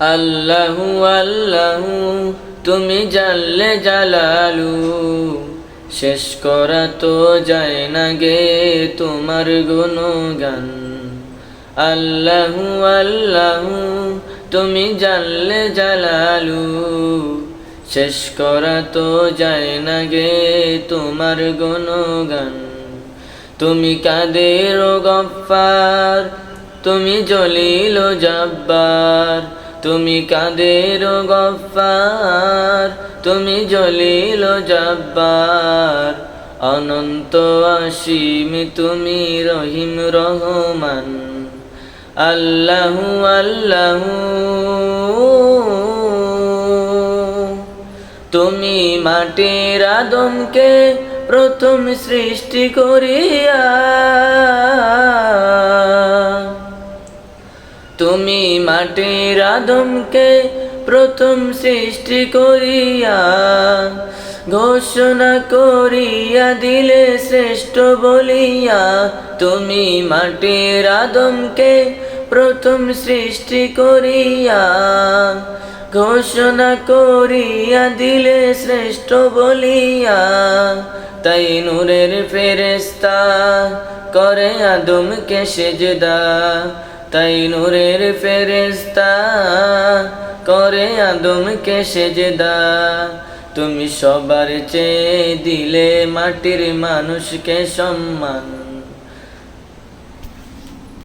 আল্লাহু আল্লাহু তুমি জাল্লে জালালু, শেষ করা তো যায় না গে তোমার গুণগান। আল্লাহু আল্লাহু তুমি জাল্লে জালালু, শেষ করা তো যায় না গে তোমার গুণগান। তুমি কাদের ও গফফার, তুমি জলিল ও জব্বার। তুমি কাদের ও গফফার, তুমি জলিল ও জব্বার। অনন্ত অসীম তুমি রহিম রহমান। আল্লাহু আল্লাহু তুমি মাটির আদমকে প্রথম সৃষ্টি করিয়া, তুমি মাটির আদমকে প্রথম সৃষ্টি করিয়া, ঘোষণা করিয়া দিলে শ্রেষ্ঠ বলিয়া। তুমি মাটির আদমকে প্রথম সৃষ্টি করিয়া, ঘোষণা করিয়া দিলে শ্রেষ্ঠ বলিয়া। তাই নূরের ফেরেশতা করে আদমকে সেজদা, তাই নূরের ফেরেশতা করে আদমকে সেজদা। তুমি সবার চেয়ে দিলে মাটির মানুষকে সম্মান।